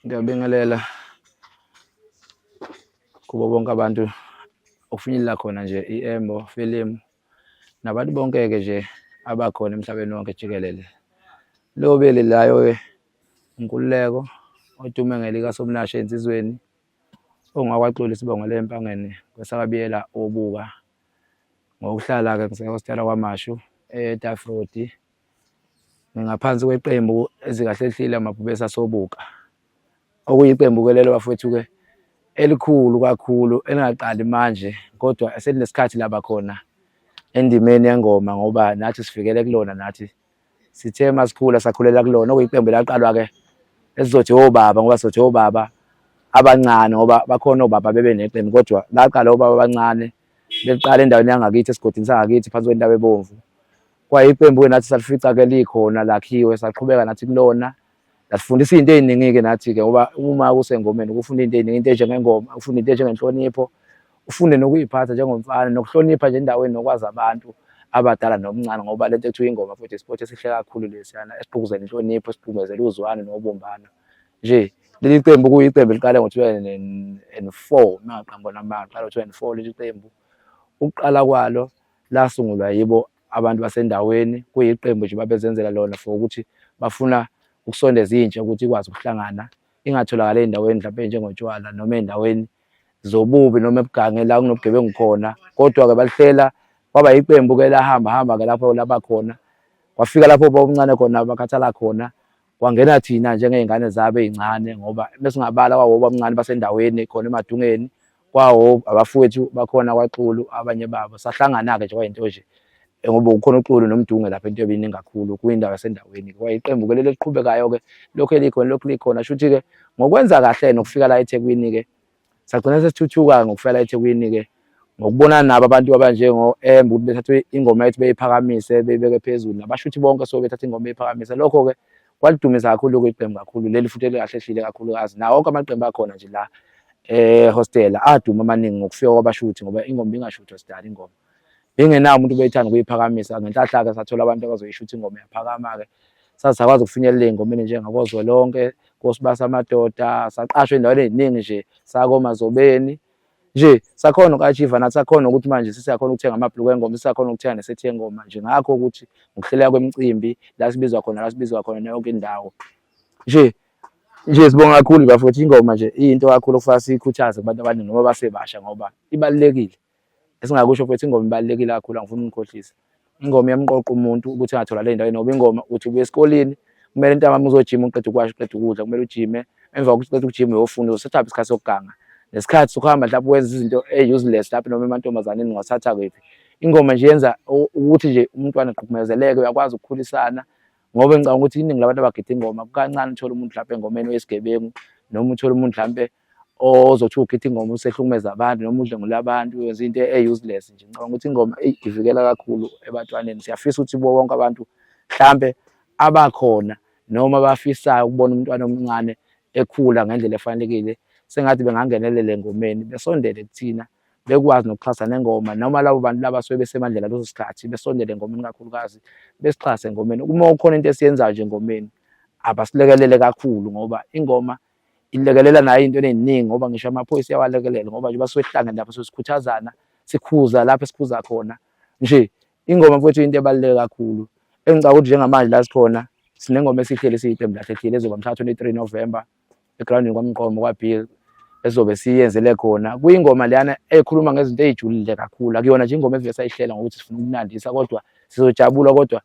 Ngiyabingelela kubo bonke abantu ukufinyelela khona nje i-Embo Film nabantu bonke-ke nje abakhona emhlabeni wonke jikelele. Lobeli layo-ke Nkululeko odume ngelikaSomnasho ensizweni ongakwaXoli Sibongile empangeni kwesakabiyela obuka ngokuhlala-ke ngisehostela kwaMashu eTafroti ngingaphansi kweqembu ezikahlehlile Mabhubesi Asobuka okuyiqembu-ke lelo bafowethu-ke elikhulu kakhulu elingaqali manje kodwa selinesikhathi laba khona endimeni yengoma ngoba nathi sifikele kulona nathi sithe masikhula sakhulela kulona okuyiqembu elaqalwa-ke esizothi obaba ngoba sizothi obaba abancane ngoba bakhona obaba bebe neqembu kodwa laqala obaba abancane beliqala endaweni yangakithi esigodini sangakithi phansi kwentaba ebomvu. Kwayiqembu-ke nathi salifica-ke likhona lakhiwe saqhubeka nathi kulona lasifundisa izinto eziningi-ke nathi-ke ngoba uma usengomeni ukufunda izinto eziningi, into enjengengoma, ufunda into enjengenhlonipho, ufunde nokuy'phatha njengomfana nokuhlonipha nje endaweni nokwazi abantu abadala nomncane ngoba lento ekuthiwa ingoma futhi isipoti esihle kakhulu lesiyana esigqugquzela inhlonipho, esigqugquzela uzwano nobumbano. Nje leli qembu kuyiqembu eliqale ngo-2004 mangaqambi amanga qala ngo-2004 leli qembu. Ukuqala kwalo lasungulwa yibo abantu basendaweni kuyiqembu nje babezenzela lona for ukuthi bafuna ukusondeza intsha ukuthi ikwazi ukuhlangana ingatholakala ey'ndaweni mhlawumbe ey'njengotshwala noma ey'ndaweni zobubi noma ebugangeni la kunobugebengu khona. Kodwa-ke balihlela kwaba yiqembu-ke lahamba-ke lapho laba khona kwafika lapho obuncane khona bakhathala khona kwangena thina njengey'ngane zabo ey'ncane ngoba mesingabala kwawo abancane basendaweni khona emadungeni kwawo abafowethu bakhona kwaXulu abanye babo sahlangana-ke nje kwayinto nje ngoba kukhona uXulu nomdunge lapha into ebiningi kakhulu kuyindawo yasendaweni. Kwayiqembu-ke leli eliqhubekayo-ke lokhu elikhona lokhu likhona shuthi-ke ngokwenza kahle nokufika la eThekwini-ke sagcina sesithuthuka ngokufika la eThekwini-ke ngokubonana nabo abantu abanjengo-Embo ukuthi bethathe ingoma yethu beyiphakamise beyibeke phezulu nabashuthi bonke so bethatha ingoma beyiphakamise. Lokho-ke kwalidumisa kakhulu iqembu kakhulu leli futhi elikaHlehlile kakhulukazi nawo wonke amaqembu akhona nje la hostela aduma amaningi ngokufika kwabashuthi ngoba ingoma ibingashuthwa sidala ingoma bengenawo umuntu obeyithanda ukuyiphakamisa. Ngenhlahla-ke sathola abantu abazoyishutha ingoma yaphakama-ke saze sakwazi ukufinyelela ey'ngomeni njengakoZwelonke, koSibasa Amadoda, saqashwa endaweni ey'ningi nje sakoMazobeni nje sakhona uku-achieve nathi sakhona ukuthi manje sesiyakhona ukuthenga amabhulukwe engoma, siyakhona ukuthenga nesethi yengoma nje ngakho ukuthi ngokuhleleka kwemicimbi la sibizwa khona nayo yonke indawo nje sibonga kakhulu bafowethu. Ingoma nje iyinto kakhulu okufanele siyikhuthaze kubantu abaningi noma basebasha ngoba ibalulekile. Esingakusho futhi ingoma ibalulekile kakhulu angifuni ukukhohlisa. Ingoma iyamqoqa umuntu ukuthi angatholakala ey'ndaweni ngoba ingoma uthi ubuya esikoleni kumele ntambama uzojima uqeda ukwasha uqeda ukudla kumele ujime emva kokuthi uqeda ukujima uyofunda uzosathatha isikhathi sokuganga nesikhathi sokuhamba mhlawumbe wenza izinto ey-useless lapho noma emantombazaneni ungasathatha kephi. Ingoma nje yenza ukuthi nje umntwana agqugqumezeleke uyakwazi ukukhulisana ngoba ngicabanga ukuthi iningi labantu abagida ingoma kancane uthola umuntu mhlawumbe engomeni oyisigebengu noma uthola umuntu mhlawumbe ozothi ugida ingoma usehlukumeza abantu noma udlengula abantu wenza into ey-useless nje. Ngicabanga ukuthi ingoma ivikela kakhulu ebantwaneni. Siyafisa ukuthi bo bonke abantu mhlambe abakhona noma bafisayo ukubona umntwana omncane ekhula ngendlela efanelekile sengathi bengangenelela engomeni besondele kuthina bekwazi nokuxhasa nengoma noma labo bantu laba basuke besemandlela leso sikhathi besondele engomeni kakhulukazi besixhase engomeni. Uma kukhona into esiyenzayo nje engomeni abasilekelele kakhulu ngoba ingoma ilekelela nayo ey'ntweni ey'ningi ngoba ngisho amaphoyisa iyawalekelela ngoba nje basuke sihlangene lapho sikhuthazana sikhuza lapho esikhuza khona nje. Ingoma mfowethu into ebaluleke kakhulu engicabanga ukuthi njengamanje la sikhona sinengoma esihlele siyiqembu laHlehlile ezoba mhla 23 November egrawundini kwaMgqomo kwaBhill ezobe siyenzele khona. Kuyingoma leyana ekhuluma ngezinto ey'julile kakhulu akuyona nje ingoma evele sayihlela ngokuthi sifuna ukunandisa kodwa sizojabula kodwa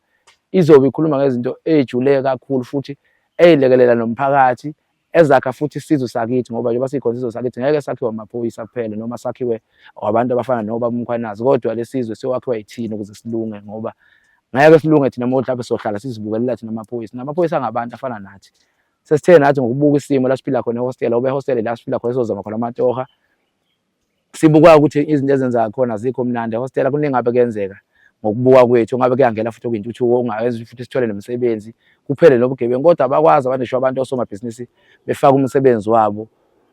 izobe ikhuluma ngezinto ey'jule kakhulu futhi ey'lekelela nomphakathi ezakha futhi isizwe sakithi ngoba njengoba sikhona isizwe sakithi ngeke sakhiwe amaphoyisa kuphela noma sakhiwe abantu abafana noBaba uMkhwanazi kodwa le sizwe sewakhiwa yithina ukuze silunge ngoba ngeke silunge thina uma mhlawumbe sohlala sizibukelela thina amaphoyisa namaphoyisa angabantu afana nathi. Sesithe nathi ngokubuka isimo la siphila khona ehostela ube hostela la siphila khona sizozama khona amatoha sibuka ukuthi izinto ezenza khona azikho mnandi ehostela kuningi ngabe kuyenzeka ngokubuka kwethu ngabe kuyangena futhi okuyintuthuko ungayenza futhi sithole nomsebenzi kuphele nobugebengu kodwa abakwazi abanisho abantu osomabhizinisi befaka umsebenzi wabo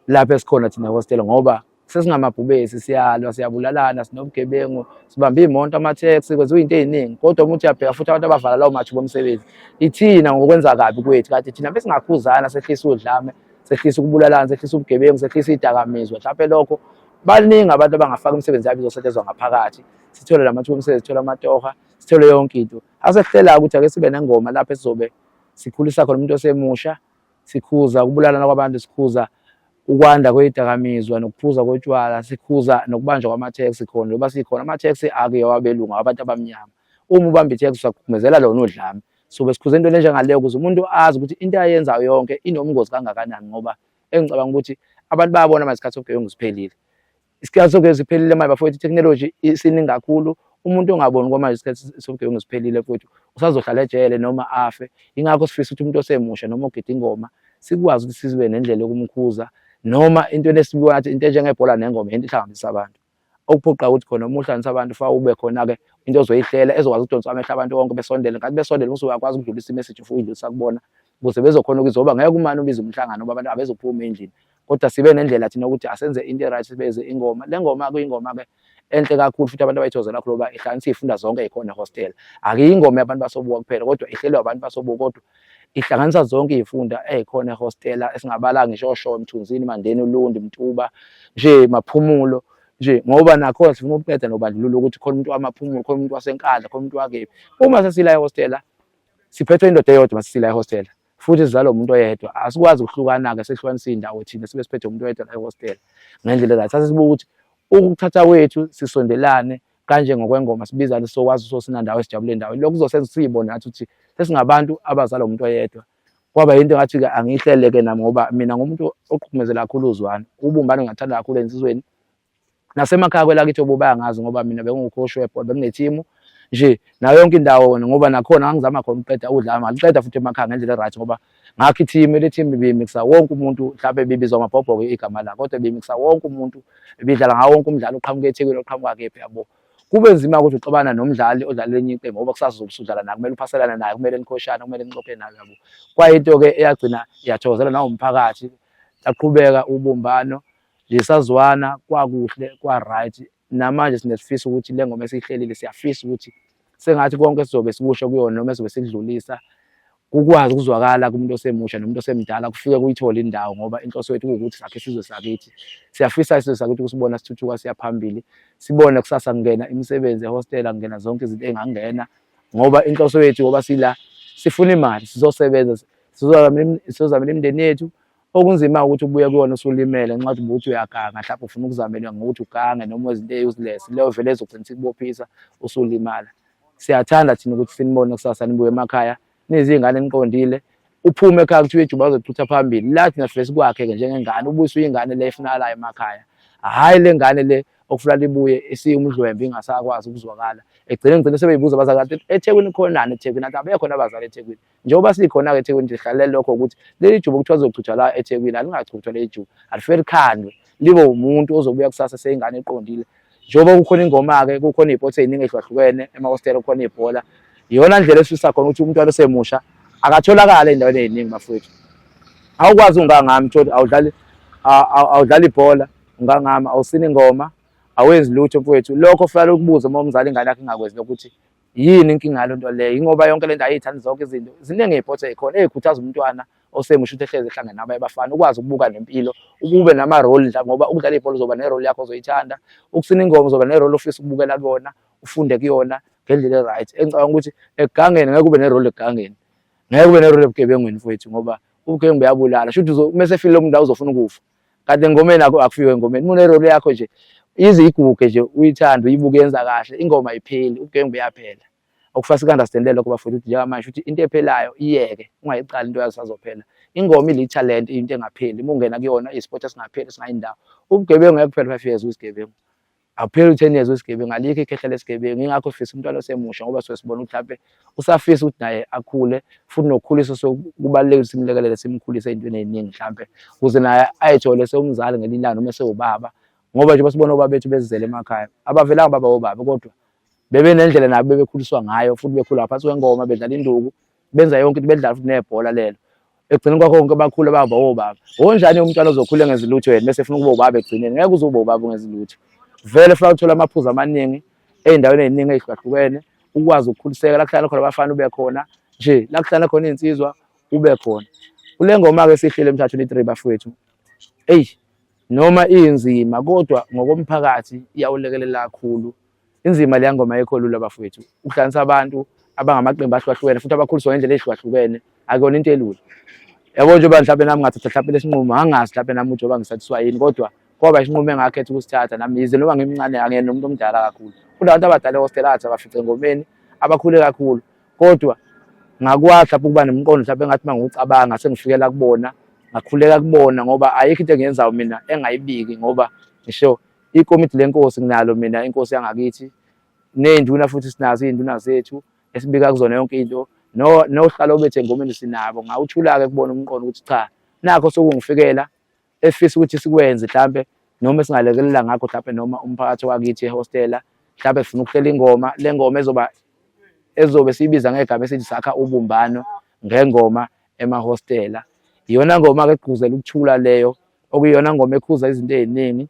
lapho esikhona thina ehostela ngoba sesingamabhubesi siyalwa siyabulalana sinobugebengu sibamba iy'moto ama-taxi kwenziwa iy'nto ey'ningi kodwa umuntu uyabheka futhi abantu abavala lawo mathuba omsebenzi ithina ngokwenza kabi kwethu kade thina besingakhuzana sehlisa udlame sehlisa ukubulalana, sehlisa ubugebengu, sehlisa idakamizwa. Mhlawumbe lokho baningi abantu abangafaka imisebenzi yabo izosetshenzwa ngaphakathi, sithole lamathuba omsebenzi, sithole amatoha, sithole yonke into. Asesihlela ukuthi ake sibe nengoma lapho esizobe sikhulisa khona umuntu osemusha, sikhuza ukubulalana kwabantu, sikhuza ukwanda kweyidakamizwa nokuphuza kotshwala, sikhuza nokubanjwa kwamatheksi khona ngoba sikhona amatheksi akuyewabelungu abantu abamnyama. Uma ubamba itheksi usakuphumezela lona udlame. Sobe sikhuze into enjengaleyo ukuze umuntu azi ukuthi into ayenzayo yonke inobungozi kangakanani, ngoba engicabanga ukuthi abantu bayabona manje isikhathi sobugebengu siphelile. Isikhathi sobugebengu siphelile manje bafowethu, i-technology isiningi kakhulu. Umuntu ongaboni kwamanje isikhathi sobugebengu siphelile futhi usazohlala ejele noma afe. Ingakho sifisa ukuthi umuntu osemusha noma ogida ingoma sikwazi ukuthi sibe nendlela yokumkhuza, noma into lesibona ukuthi into enjengebhola nengoma into ihlanganisa abantu. Okuphoqa ukuthi khona uma uhlanganisa abantu fa ube khona-ke into ozoyihlela ezokwazi ukudonsa amehlo abantu bonke besondele, kanti besondele musu uyakwazi ukudlulisa imessage futhi uyidlulisa kubona ukuze bezokhona ukuzoba ngeke umane ubize umhlangano ngoba abantu abezophuma endlini, kodwa sibe nendlela thina ukuthi asenze into right, sibeze ingoma. Le ngoma kuyingoma-ke enhle kakhulu futhi abantu abayithozela kakhulu ngoba ihlanganisa iy'funda zonke ey'khona ehostela. Akuyingoma yabantu basobuka kuphela kodwa ihlelwa abantu basobuka, kodwa ihlanganisa zonke iy'funda ey'khona ehostela esingabala ngisho Oshowe, Mthunzini, Mandeni, Ulundi, Mtuba, nje Maphumulo nje, ngoba nakhona sifuna ukuqeda nobandlululo ukuthi khona umuntu wamaphumulo, khona umuntu wasenkandla, khona umuntu wakephi. Uma sesila ehostela siphethwe indoda eyodwa masisila ehostela futhi sizalwa umuntu oyedwa, asikwazi ukuhlukana-ke sehlukanisa iy'ndawo thina sibe siphethe umuntu oyedwa la ehostela ngendlela right. Sasibuka ukuthi ukuthatha kwethu sisondelane kanje ngokwengoma sibizane sokwazi sosinandawo esijabule endaweni. Lokho kuzosenza siyibone ngathi ukuthi sesingabantu abazalwa umuntu oyedwa. Kwaba yinto ngathi-ke angiyihlele-ke nami ngoba mina ngumuntu oqhukumezela kakhulu uzwana, ubumbano ngiyathanda kakhulu ensizweni. Nasemakhaya kwelakithi obo bayangazi ngoba mina bengucoach webhola, benginethimu nje nayo yonke indawo, ngoba nakhona ngangizama khona ukuqeda udlame, ngaliqeda futhi emakhaya ngendlela right ngoba ngakho ithimu, le thimu beyimikisa wonke umuntu, mhlawumbe bibizwa Mabhobho-ke igama lakho, kodwa beyimikisa wonke umuntu, bidlala ngawo wonke umdlalo oqhamuka eThekwini, oqhamuka kephi yabo. Kube nzima ukuthi uxabana nomdlali odlala enye iqembu ngoba kusasa uzobe usudlala naye, kumele uphaselane naye, kumele nikhoshane, kumele nixoxe naye yabo. Kwayinto-ke eyagcina iyathokozela nawumphakathi, yaqhubeka ubumbano nje, sazwana kwakuhle kwa-right. Namanje sinesifisa ukuthi le ngoma esiyihlelile siyafisa ukuthi sengathi konke sizobe sikusho kuyona noma sizobe sikudlulisa kukwazi ukuzwakala kumuntu osemusha nomuntu osemdala, kufike kuyithole indawo ngoba inhloso yethu ukuthi sakhe isizwe sakithi. Siyafisa isizwe sakithi ukusibona sithuthuka siya phambili, sibone kusasa kungena imisebenzi ehostela, kungena zonke izinto engangena ngoba inhloso yethu ngoba sila sifuna imali, sizosebenza, sizozamela imindeni yethu. Okunzima ukuthi ubuye kuwona usulimele nxa uthi ubuthi uyaganga, mhlawumbe ufuna ukuzamelwa ngokuthi ugange noma izinto ey-useless, leyo vele ezogcina sikubophisa usulimala. Siyathanda thina ukuthi sinibone kusasa nibuye emakhaya nizingane niqondile, uphume ekhaya kuthiwa ijuba uzothutha phambili. La thina sifisa ukwakhe-ke njengengane, ubuyise uyingane le efunakalayo emakhaya, hhayi le ngane le okufuna libuye esiyumdlwembe ingasakwazi ukuzwakala. Ngigcine sebeyibuza abazali bathi eThekwini khonani eThekwini, kanti abekhona abazali eThekwini. Njengoba sikhona-ke eThekwini sihlalele lokho ukuthi leli juba kuthiwa lizochithwa la eThekwini alingachuthwa leli juba, alifike likhandwe libe umuntu ozobuya kusasa seyingane eqondile. Njengoba kukhona ingoma-ke, kukhona iy'potsi ey'ningi ey'hlukahlukene emahostela, kukhona ibhola, iyona ndlela esifisa khona ukuthi umntwana osemusha akatholakala ey'ndaweni ey'ningi bafowethu. Awukwazi ungangami tholi awudlala ibhola, ungangami awusini ingoma, awenzi lutho mfowethu. Lokho kufanele ukubuze uma umzali ingane yakhe ingakwenzi ukuthi yini inkinga yalo nto leyo. Ingoba yonke le nto ayithandi zonke izinto ziningi iy'potsi ey'khona ey'khuthaza umntwana osemusha ukuthi ehlezi ehlangane nabanye abafana, ukwazi ukubuka nempilo, ukube nama-role ngoba ukudlala ibhola uzoba ne-role yakho ozoyithanda, ukusina ingoma uzoba ne-role ofisa ukubukela kuyona, ufunde kuyona ngendlela e-right. Engicabanga ukuthi ekugangeni ngeke ube ne-role ekugangeni, ngeke ube ne-role ebugebengwini mfowethu ngoba ubugebengu buyabulala. Shuthi mese efile lo muntu la uzofuna ukufa, kanti engomeni akufikwe engomeni. Uma une-role yakho nje ize iguge nje, uyithande, uyibuke yenza kahle, ingoma ayipheli, ubugebengu buyaphela. Okufuna sika-understand-e lokho bafowethu ukuthi njengamanje ukuthi into ephelayo iyeke, ungayiqali into yazo sazophela. Ingoma ili-talent, into engapheli, uma ungena kuyona i-sport esingapheli esingayindawo. Ubugebengu ngeke kuphele 5 years uyisigebengu, akupheli 10 years uyisigebengu, alikho ikhehla lesigebengu. Ingakho sifisa umntwana osemusha ngoba suke sibona ukuthi mhlawumbe usafisa ukuthi naye akhule, futhi nokukhuliswa kubalulekile simlekelele, simkhulise ey'ntweni ey'ningi mhlawumbe ukuze naye ayithole sewumzali ngelinye ilanga noma sewubaba. Ngoba njengoba sibona obaba bethu bezizele emakhaya, abavelanga baba obaba kodwa bebe nendlela nabo bebekhuliswa ngayo, futhi bekhula ngaphansi kwengoma, bedlala induku, benza yonke into, bedlala futhi nebhola lelo. Ekugcineni kwakho konke bakhula baba obaba. Onjani umntwana ozokhula engenzi lutho yena bese efuna ukuba ubaba ekugcineni? Ngeke uze ube ubaba ungenzi lutho. Vele futhi uthola amaphuzu amaningi ey'ndaweni ey'ningi ey'hlukahlukene, ukwazi ukukhuliseka la kuhlala khona abafana ube khona nje, la kuhlala khona iy'nsizwa ube khona. Kule ngoma-ke esihlele Mthatha 23 bafowethu, noma inzima kodwa ngokomphakathi iyawulekelela kakhulu. Inzima leya ngoma ayikho lula bafowethu, ukuhlanganisa abantu abangamaqembu ahlukahlukene futhi abakhuliswa ngendlela ehlukahlukene akuyona into elula. Yabo njengoba mhlawumbe nami ngathatha mhlawumbe lesinqumo, angazi mhlawumbe nami njengoba ngisatisfied yini, kodwa kwaba isinqumo engakhetha ukusithatha nami, yize noma ngimncane angiyena nomuntu omdala kakhulu. Kunabantu abadala e-hostel athi abafice engomeni abakhule kakhulu, kodwa ngakwazi mhlawumbe ukuba nomqondo mhlawumbe engathi mangiwucabanga sengifikela kubona, ngakhuleka kubona ngoba ayikho into engiyenzayo mina engayibiki, ngoba ngisho ikomiti lenkosi nginalo mina, inkosi yangakithi, ney'nduna futhi sinazo iy'nduna zethu esibika kuzona yonke into, nohlalo bethu engomeni sinabo. Ngawuthula-ke kubona umqondo ukuthi cha, nakho sokungifikela efisa ukuthi sikwenze mhlawumbe noma singalekelela ngakho mhlawumbe noma umphakathi wakithi ehostela mhlawumbe sifuna ukuhlela ingoma, le ngoma ezobe siyibiza ngegama esithi sakha ubumbano ngengoma emahostela. Iyona ngoma-ke egqugquzela ukuthula leyo, okuyiyona ngoma ekhuza izinto ey'ningi.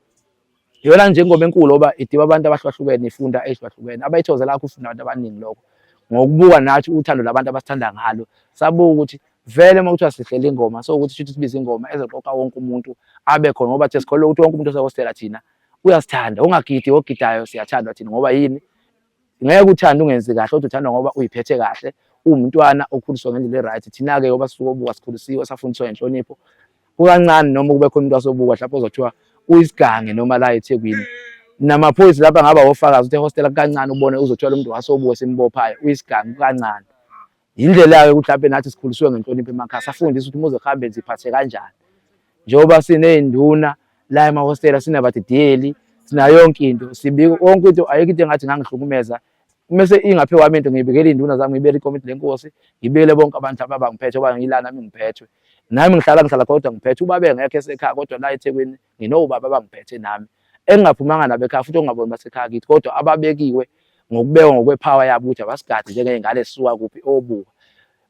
Iyona nje ingoma enkulu ngoba idiba abantu abahlukahlukene, ifunda ey'hlukahlukene, abayithozela kakhulu ifunda abantu abaningi lokho. Ngokubuka nathi uthando labantu abasithanda ngalo, sabuka ukuthi vele uma kuthiwa sihlela ingoma ukuthi shuthi sibize ingoma ezoqoqa wonke umuntu abe khona, ngoba thina sikholwa ukuthi wonke umuntu osehostela thina uyasithanda. Ungagidi ogidayo siyathandwa thina, ngoba yini? Ngeke uthande ungenzi kahle, kodwa uthandwa ngoba uyiphethe kahle, uwumntwana okhuliswa ngendlela e-right. Thina-ke ngoba sisuke obuka sikhulisiwe, safundiswa ngenhlonipho kukancane, noma kube khona umuntu wasobuka mhlawumbe ozothiwa uyisigange noma la eThekwini, namaphoyisa lapha ngaba ofakazi ukuthi ehostela kancane ubone uzothiwa lo muntu wasobuka simbophayo uyisigange kancane. Indlela-ke ukuthi mhlawumbe nathi sikhuliswe ngenhlonipho emakhaya, safundiswa ukuthi umuze kuhambe ziphathe kanjani. Njengoba siney'nduna la emahostela, sinabadidiyeli, sinayo yonke into, sibika wonke into, ayikho into engathi ngangihlukumeza. Mese ingaphi kwami into ngiyibekela iy'nduna zami, ngiyibekela ikomiti lenkosi, ngibekele bonke abantu abangiphethe oba ngiyila nami ngiphethe. Nami ngihlala kodwa ngiphethe ubaba engekho esekhaya, kodwa la eThekwini nginobaba abangiphethe nami engingaphumanga nabo ekhaya futhi ongaboni basekhaya kithi, kodwa ababekiwe ngokubekwa ngokwepower yabo ukuthi abasigade njengey'ngane esisuka kuphi obuka.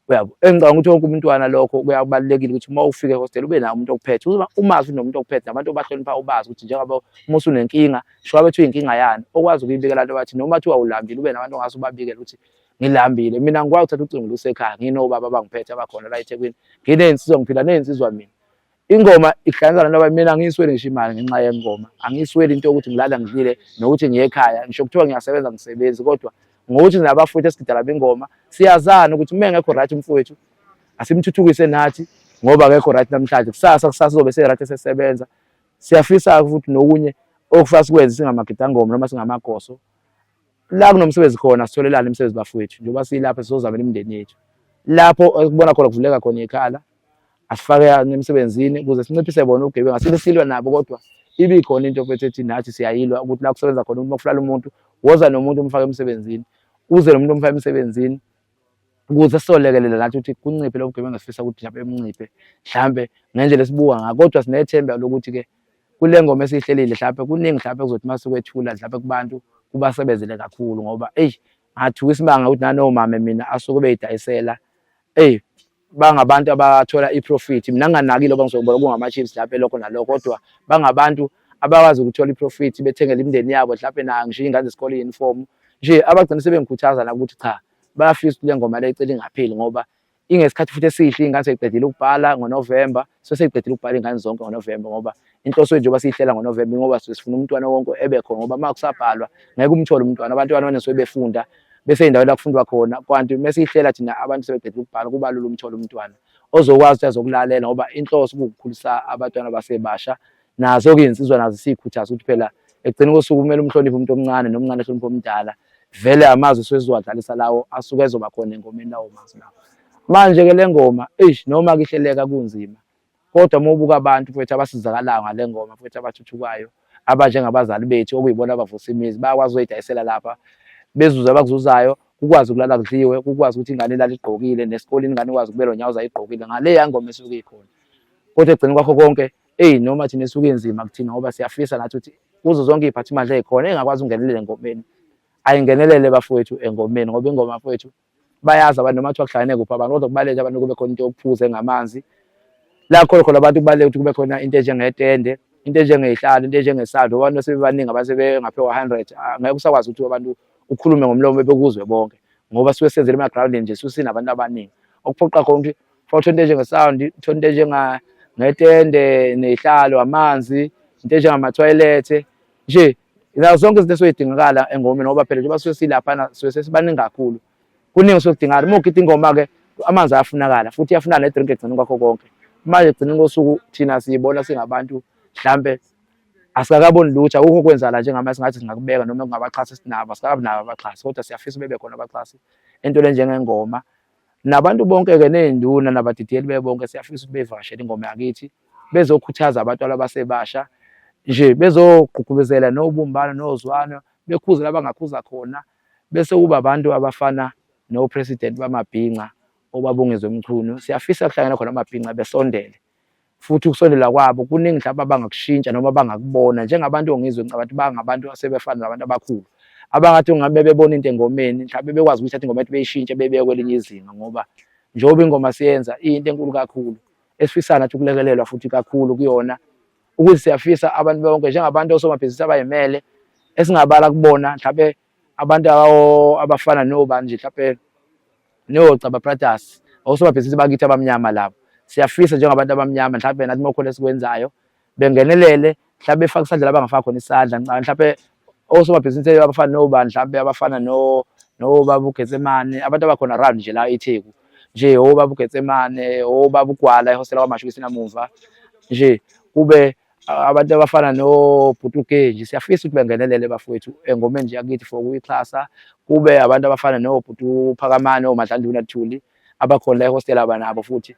Uyabo, engicabanga ukuthi wonke umntwana lokho kuyabalulekile ukuthi uma ufika ehostela ube nawo umuntu okuphethe, umazi unomuntu okuphethe, nabantu obahlonipha ubazi ukuthi njengoba uma usunenkinga sho bethu inkinga yani, okwazi ukuyibikela abantu abathi noma thiwa ulambile ube nabantu ongase ubabikele ukuthi ngilambile. Mina ngikwazi ukuthatha ucingo lusekhaya, nginobaba abangiphethe abakhona la eThekwini, nginey'nsizwa, ngiphila ney'nsizwa mina. Ingoma ihlanganisa nabantu, mina angiyisweli ngisho imali ngenxa yengoma, angiyisweli into yokuthi ngilala ngidlile nokuthi ngiye ekhaya, ngisho kuthiwa ngiyasebenza ngisebenzi, kodwa ngokuthi nabafowethu esigidala ingoma siyazana ukuthi uma engekho right umfowethu asimthuthukise nathi, ngoba akekho right namhlanje, kusasa uzobe se-right esesebenza. Siyafisa futhi nokunye okufaka sikwenze singamagidangoma noma singamagoso, la kunomsebenzi khona sitholelane imisebenzi bafowethu, njengoba silapha sizozamela imindeni yethu. Lapho ekubona khona kuvuleka khona ikhala, asifake emsebenzini ukuze sinciphise bona ubugebengu. Asibe silwa nabo, kodwa ibe khona into mfethu ethi nathi siyayilwa ukuthi la kusebenza khona umuntu, makufulala umuntu woza nomuntu umfake emsebenzini, uze nomuntu omfake emsebenzini ukuze sizolekelela nathi ukuthi kunciphe lo bugebengu esifisa ukuthi mhlawumbe bunciphe mhlawumbe ngendlela esibuka ngako. Kodwa sinethemba lokuthi-ke kule ngoma esiyihlelile mhlawumbe kuningi mhlawumbe kuzothi uma sikwethula mhlawumbe kubantu kubasebenzele kakhulu, ngoba ngathuka isimanga ukuthi nanomama mina asuke beyidayisela bangabantu abathola i-profit. Mina nginganakile ngoba ngizobona kungama-chips mhlawumbe lokho nalokho, kodwa bangabantu abakwazi ukuthola i-profit, bethengele imindeni yabo mhlawumbe nayo ngisho iy'ngane zesikole i-uniform nje, abagcina sebengikhuthaza nabo ukuthi cha, bayafisa ukuthi le ngoma le icele ingapheli, ngoba ingesikhathi futhi esihle. Iy'ngane seyiqedile ukubhala ngoNovemba, seyiqedile ukubhala iy'ngane zonke ngoNovemba, ngoba inhloso yethu njengoba siyihlela ngoNovemba ngoba sifuna umntwana wonke ebe khona, ngoba uma kusabhalwa ngeke umthole umntwana. Abantwana abaningi suke befunda bese ey'ndaweni la kufundwa khona, kanti uma siyihlela thina abantu sebeqedile ukubhala kuba lula umthole umntwana ozokwazi ukuthi azokulalela, ngoba inhloso kuwukukhulisa abantwana basebasha. Nazo-ke iy'nsizwa nazo siyikhuthaza ukuthi phela ekugcineni kosuku kumele umhloniphe umuntu omncane nomncane ehloniphe omdala. Vele amazwi esizowadlalisa lawo asuke ezoba khona engomeni lawo mazwi lawo. Manje-ke le ngoma noma kuhleleka kunzima, kodwa uma ubuka abantu mfowethu abasizakalayo ngale ngoma mfowethu abathuthukayo, abanjengabazali bethu okuyibona abavusa imizi, bayakwazi ukuyidayisela lapha bezuza abakuzuzayo, kukwazi ukulala kudliwe, kukwazi ukuthi ingane ilale igqokile, nesikoleni ingane ikwazi ukubelwa nyawuza igqokile ngaleya ngoma esuke ikhona. Kodwa ekugcineni kwakho konke noma thina esuke inzima kuthina, ngoba siyafisa nathi ukuthi kuzo zonke iy'phathimandla ey'khona engakwazi ukungenelela engomeni ayingenelele bafowethu engomeni, ngoba ingoma mfowethu bayazi abantu noma kuthiwa kuhlangane kuphi abantu, kodwa kubalulekile abantu kube khona into yokuphuza engamanzi. La khona abantu kubalulekile ukuthi kube khona into enjengetende, into enjengey'hlalo, into enjengesando. Abantu sebebaningi abasebengaphewa 100, angeke usakwazi ukuthi abantu ukhulume ngomlomo bekuzwe bonke, ngoba suke senzela ema-groundini nje suke sinabantu abaningi, okuphoqa khona ukuthi for into enjenge-sound, into ngetende, nezihlalo, amanzi, into enjengama-toilet nje nazo zonke izinto esoyidingakala engomeni ngoba phela njengoba silaphana sesibaningi kakhulu kuningi sokudingakala. Uma ugida ingoma-ke amanzi ayafunakala futhi iyafunakala ne-drink egcina kwakho konke. Manje ekugcineni kosuku thina siyibona singabantu mhlambe asikakaboni lutho, akukho okwenzakala njengamanje singathi singakubeka noma kungabaxhasi esinabo, asikakabi nabo abaxhasi kodwa siyafisa bebe khona abaxhasi entweni enjengengoma. Nabantu bonke-ke ney'nduna nabadidiyeli bebonke siyafisa ukuthi bevakashele ingoma yakithi bezokhuthaza abantwana abasebasha nje bezogqugquzela nobumbano nozwano bekhuze la bangakhuza khona bese kuba abantu abafana no-president bamabhinqa obaBungezwe Mchunu. Siyafisa kuhlangana khona amabhinqa besondele futhi ukusondela kwabo kuningi mhlawumbe abangakushintsha noma bangakubona njengabantu ongizwe ngicabanga bangabantu asebefana nabantu abakhulu abangathi ungabe bebona into engomeni mhlawumbe bekwazi ukuthatha ingoma ethi beyishintshe bebeke kwelinye izinga ngoba njengoba ingoma siyenza into enkulu kakhulu esifisana nathi ukulekelelwa futhi kakhulu kuyona ukuthi siyafisa abantu bonke njengabantu osomabhizinisi abayimele esingabala kubona mhlawumbe abantu abafana nobani nje mhlawumbe noCaba Brothers osomabhizinisi bakithi abamnyama labo. Siyafisa njengabantu abamnyama mhlawumbe nathi mokhole esikwenzayo bengenelele mhlawumbe befaka isandla labangafaka khona isandla mhlawumbe osomabhizinisi abafana nobani mhlawumbe abafana nobaba uGetsemane abantu abakhona around nje la eTheku nje obaba uGetsemane obaba uGwala ehostela kwaMashukisi namuva nje kube abantu abafana noBhutuke nje siyafisa ukuthi bengenelele bafowethu engomeni nje yakithi for ukuyixhasa. Kube abantu abafana noBhutu Phakamane oMadlanduna Thuli abakhona la ehostela abanabo futhi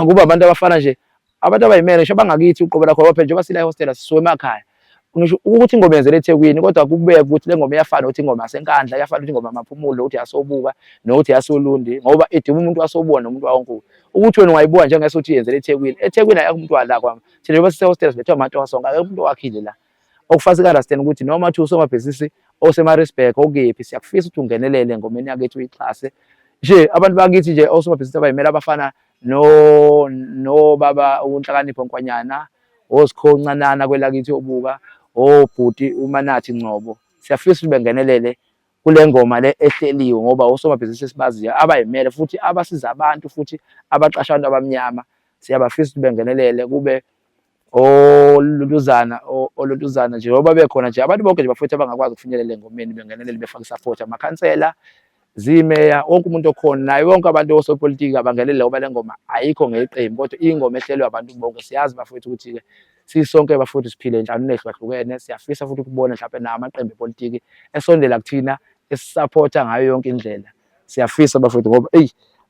kuba abantu abafana nje abantu abayimele ngisho bangakithi uqobo lakho phela njengoba sila ehostela sisuke emakhaya ngisho ukuthi ingoma yenzele eThekwini kodwa kubeke ukuthi le ngoma iyafana ukuthi ingoma yaseNkandla iyafana ukuthi ingoma yamaphumulo ukuthi yasobuka nokuthi yasolundi ngoba idima umuntu wasobuka nomuntu wawonkulu ukuthi wena ungayibuka njengesuthi yenzele eThekwini ayakho umuntu wala kwami thina njengoba sisehostela silethe amantu wasonke akekho umuntu wakhile la okufasa understand ukuthi noma uthi usomabhizinisi osemaRispek okephi siyakufisa ukuthi ungenelele ngomeni yakethu uyixhase nje abantu bakithi nje osomabhizinisi abayimele abafana no baba uNhlakanipho Nkwanyana oSikho Ncanana kwelakithi obuka obhuti uManathi Ngcobo. Siyafisa ukuthi bengenelele kule ngoma le ehleliwe ngoba osomabhizinisi esibaziya abayimele futhi abasiza abantu futhi abaqasha abantu abamnyama siyabafisa ukuthi bengenelele kube oluntuzana nje ngoba bekhona nje abantu bonke nje bafowethu abangakwazi ukufinyelela engomeni bengenelele befaka support amakhansela zimeya wonke umuntu okhona naye wonke abantu osopolitiki abangenelele ngoba le ngoma ayikho ngeqembu kodwa ingoma ehlelwe abantu bonke. Siyazi bafowethu ukuthi ke sisonke bafowethu siphile enhlanganweni ehlukahlukene siyafisa futhi ukubona mhlawumbe namaqembu epolitiki esondela kuthina esisupporta ngayo yonke indlela. Siyafisa bafowethu ngoba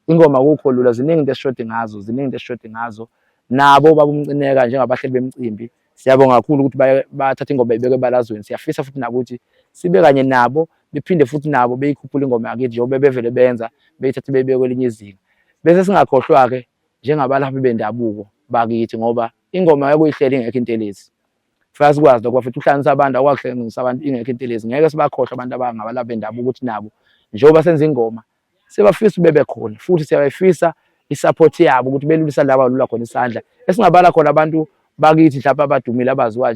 ingoma akukho lula ziningi into esishode ngazo nabo babumcineka njengabahleli bemicimbi. Siyabonga kakhulu ukuthi bathatha ingoma ibeke ebalazweni. Siyafisa futhi nakuthi sibe kanye nabo bephinde futhi nabo beyikhuphula ingoma yakithi njengoba bevele benza beyithathe beyibeke kwelinye izinga bese singakhohlwa ke njengabalaphi bendabuko bakithi ngoba ingoma yakuyihlela ingekho intelezi. Fika sikwazi lokho futhi uhlanganisa abantu akwakuhlanganisa abantu ingekho intelezi ngeke sibakhohlwa abantu abangabalaphi bendabuko ukuthi nabo njengoba senza ingoma sebafisa bebe khona futhi siyabafisa isupport yabo ukuthi belulisa laba lula khona isandla esingabala khona abantu bakithi mhlawumbe abadumile abaziwa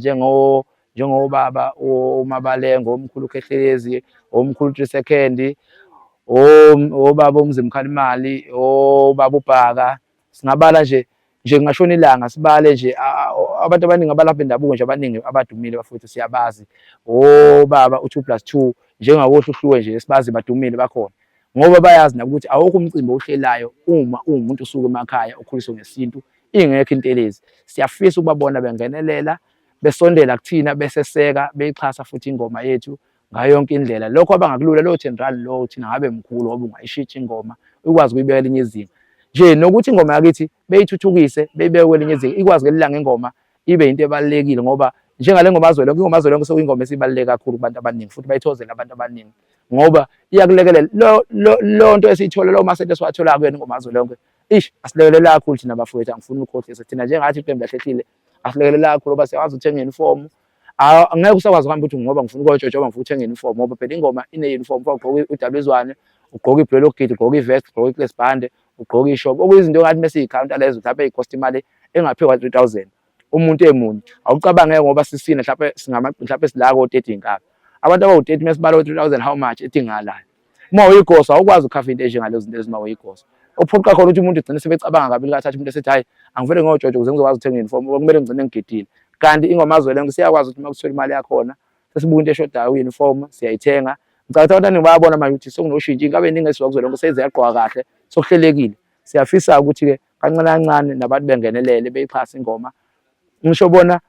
njengobaba uMabalengo omkhulu Khehlezi omkhulu 3 second obaba uMzimkhalimali obaba uBhaka singabala nje ngashona ilanga sibale nje abantu abaningi abalapha bendabuko nje abaningi abadumile bafowethu siyabazi obaba u2+2 njengawohluhluwe nje sibazi badumile bakhona ngoba bayazi nakuthi awukho umcimbi ohlelayo uma umuntu usuka emakhaya okhuliswe ngesintu ingekho intelezi. Siyafisa ukubabona bengenelela besondela kuthina beseseka beyixhasa futhi ingoma yethu ngayo yonke indlela. Lokho abangakulula lo general lo thina ngabe mkhulu ngoba ungayishintsha ingoma ukwazi ukuyibeka elinye izinga nje nokuthi ingoma yakithi beyithuthukise beyibeke kwelinye izinga ikwazi ngelilanga ingoma ibe into ebalekile ngoba njengale ngoma azwelonke ingoma azwelonke sokuyingoma esibaluleke kakhulu kubantu abaningi futhi bayithozela abantu abaningi ngoba iyakulekelela lo nto esiyithola lo masente esiwathola kuyena ingoma azwelonke asilekelela kakhulu thina bafowethu angifuni ukukhohlisa thina njengathi iqembu lahlehlile asilekelela kakhulu ngoba siyawazi uthenga uniform angeke usakwazi ukuhamba uthi ngoba ngifuna ukuyotshotshwa ngoba ngifuna uthenga uniform ngoba phela ingoma ine uniform ugqoka udabizwane ugqoka ibhlelo lokugida ugqoka ivest ugqoka iclesband ugqoka ishop okuyizinto ngathi mase icounter lezo mhlawumbe icost imali engaphezulu 3000 umuntu emunye awucabange ngoba sisina mhlawumbe silaka o30 ngaka abantu abawu30 mesibala 3000 how much etingalayo uma uyigosa awukwazi ukhafa into enjengalezo zinto ezima uyigosa Uphoqa khona ukuthi umuntu egcine sebecabanga kabili kathathu umuntu esethi hayi angivele ngojojo ukuze ngizokwazi ukuthenga i-uniform kumele ngigcine ngigidile. Kanti ingoma azwelonke siyakwazi ukuthi makuthola imali yakhona sesibuka into eshodayo u-uniform siyayithenga. Ngicabanga ukuthi abantu bayabona manje ukuthi sekunoshintsho ingabe iningi esizwa kuzwelonke seziyagqoka kahle sokuhlelekile. Siyafisa ukuthi-ke kancane kancane nabantu bengenelele beyixhase ingoma. Ngisho bona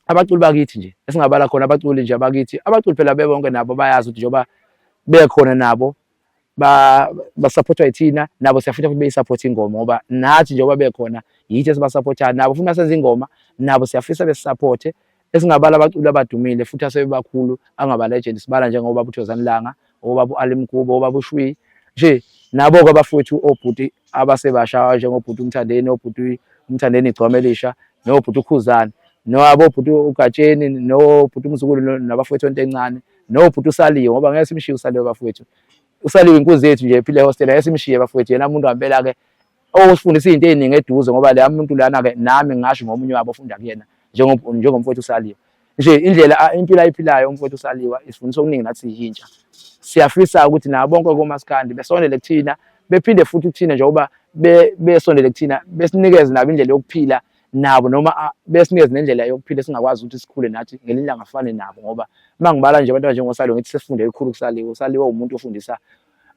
abaculi bakithi nje esingabala khona abaculi nje abakithi, abaculi phela bebonke nabo bayazi ukuthi njengoba bekhona nabo basupportwa yithina nabo siyafuna ukuthi beyisupport ingoma ngoba nathi njengoba bekhona yithi esibasupportayo nabo futhi masenza ingoma nabo siyafisa besisupport. Esingabala abaculi abadumile futhi asebebakhulu angaba legend sibala njengoba uThozani Langa, obaba Ali Mkubo, obaba uShwi nje nabo-ke abafowethu obhuti abasebasha njengobhuti uMthandeni, obhuti uMthandeni Igcwamelisha nobhuti uKhuzani nabo bhuti uGatsheni nobhuti uMzukulu nabafowethu onto encane nobhuti uSaliwe ngoba ngeke simshiye uSaliwe bafowethu. USaliwe inkunzi yethu nje ephile hostel yasimshiye bafowethu yena umuntu ngempela-ke osifundisa izinto eziningi eduze ngoba leya muntu lana-ke nami ngingasho ngomunye wabo ofunda kuyena njengomfowethu uSaliwe. Nje indlela impilo ayiphilayo umfowethu uSaliwe isifundisa okuningi nathi yintsha. Siyafisa ukuthi nabo bonke komaskandi besondele kuthina bephinde futhi kuthina njengoba besondele kuthina besinikeze nabo indlela yokuphila nabo noma besinikeze nendlela yokuphila singakwazi ukuthi sikhule nathi ngelinye ilanga afane nabo ngoba mangibala nje abantu njengoSaliwe ngithi sesifunde elikhulu kuSaliwe. uSaliwe umuntu ofundisa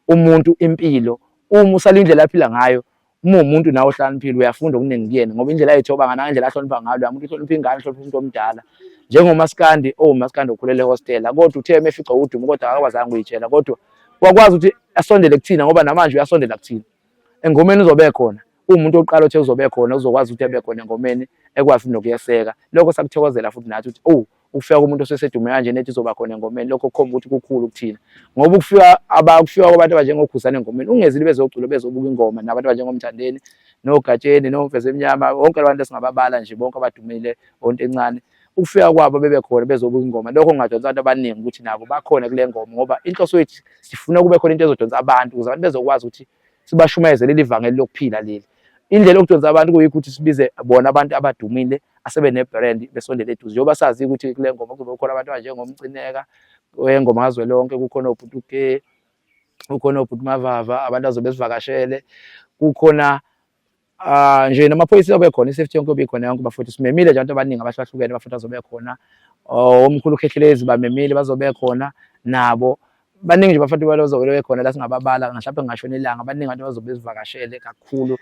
umuntu impilo. Uma uSaliwe indlela aphila ngayo uma umuntu nawe ohlaniphile uyafunda okuningi kuyena ngoba indlela ayithoba ngana indlela ahlonipha ngayo umuntu uhlonipha ingane uhlonipha umuntu omdala. Njengomaskandi umaskandi okhulele ehostela kodwa uthe emefica udumo kodwa akakwazanga ukuyitshela kodwa wakwazi ukuthi asondele kuthina ngoba namanje uyasondela kuthina. Engomeni uzobe khona umuntu oqala uthe uzobe khona uzokwazi ukuthi ebe khona engomeni ekwazi nokuyeseka. Lokho sakuthokozela futhi nathi ukuthi ukufika kumuntu osesedume kanje nethi uzoba khona engomeni lokho kukhomba ukuthi kukhulu kuthina ngoba ukufika kwabantu abanjengoKhuzani engomeni ungezile bezocula bezobuka ingoma nabantu abanjengomthandeni noGatsheni noMfeza Emnyama bonke abantu esingababala nje bonke abadumile onto encane ukufika kwabo bebekhona bezobuka ingoma. Lokho kungadonsa abantu abaningi ukuthi nabo bakhona kule ngoma ngoba inhloso yethu sifuna kube khona into ezodonsa abantu ukuze abantu bezokwazi ukuthi sibashumayeze leli vangeli lokuphila leli. Indlela yokudonsa abantu kuyikho ukuthi sibize bona abantu abadumile asebe nebrand besondele eduze njengoba sazi ukuthi kule ngoma kuzobe khona abantu abanjengomcineka wengoma kazwelonke, kukhona obhuti uGe, kukhona obhuti Mavava abantu azobe sivakashele, kukhona nje namaphoyisa abe khona isafety yonke obikhona yonke bafowethu simemile nje abantu abaningi abahlukene bafowethu azobe khona. Omkhulu Khehlelezi bamemile bazobe khona nabo baningi nje bafowethu bazobe khona la singababala mhlawumbe ngashona ilanga baningi abantu bazobe sivakashele kakhulu.